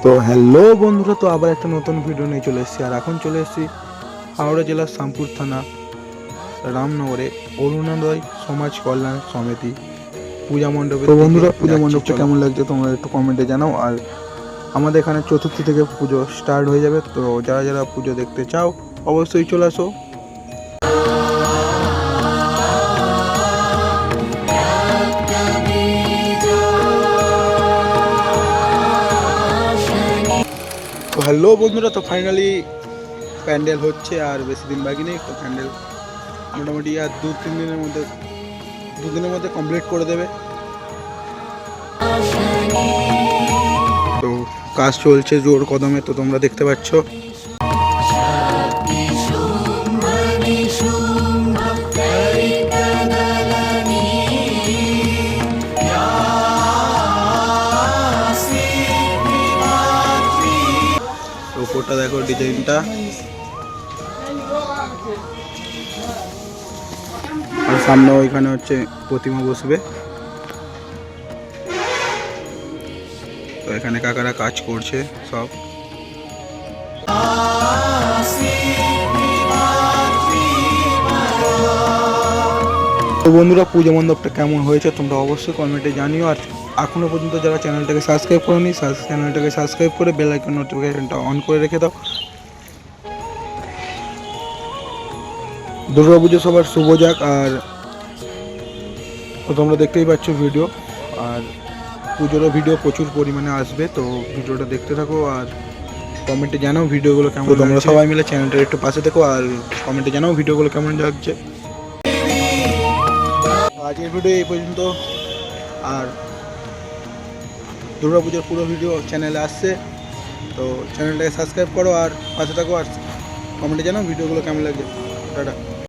তো হ্যালো বন্ধুরা, তো আবার একটা নতুন ভিডিও নিয়ে চলে এসেছি। আর এখন চলে এসেছি হাওড়া জেলার শামপুর থানা রামনগরে অরুণোদয় সমাজ কল্যাণ সমিতি পূজা মণ্ডপে। তো বন্ধুরা, পূজা মণ্ডপটা কেমন লাগছে তোমরা একটু কমেন্টে জানাও। আর আমাদের এখানে চতুর্থী থেকে পুজো স্টার্ট হয়ে যাবে, তো যারা যারা পুজো দেখতে চাও অবশ্যই চলে আসো। তো হ্যালো বন্ধুরা, তো ফাইনালি প্যান্ডেল হচ্ছে আর বেশি দিন বাকি নেই। তো প্যান্ডেল মোটামুটি আর দুদিনের মধ্যে কমপ্লিট করে দেবে। তো কাজ চলছে জোর কদমে, তো তোমরা দেখতে পাচ্ছ। উপরটা দেখো ডিজাইনটা, আর সামনে ওইখানে হচ্ছে প্রতিমা বসবে। তো এখানে কাকারা কাজ করছে সব। তো বন্ধুরা, পুজো মণ্ডপটা কেমন হয়েছে তোমরা অবশ্যই কমেন্টে জানিও। আর এখনো পর্যন্ত যারা চ্যানেলটাকে সাবস্ক্রাইব করোনি, চ্যানেলটাকে সাবস্ক্রাইব করে বেল আইকন নোটিফিকেশনটা অন করে রেখে দাও। দুর্গাপুজো সবার শুভ যাক। আর তোমরা দেখতেই পাচ্ছ ভিডিও, আর পুজোরও ভিডিও প্রচুর পরিমাণে আসবে, তো ভিডিওটা দেখতে থাকো আর কমেন্টে জানাও ভিডিওগুলো কেমন। তোমরা সবাই মিলে চ্যানেলটার একটু পাশে দেখো আর কমেন্টে জানাও ভিডিওগুলো কেমন লাগছে। আজকের ভিডিও এই পর্যন্ত। আর দুর্গাপুজোর পুরো ভিডিও চ্যানেলে আসছে, তো চ্যানেলটাকে সাবস্ক্রাইব করো আর পাশে থাকো আর কমেন্টে জানাও ভিডিওগুলো কেমন লাগছে। টাটা।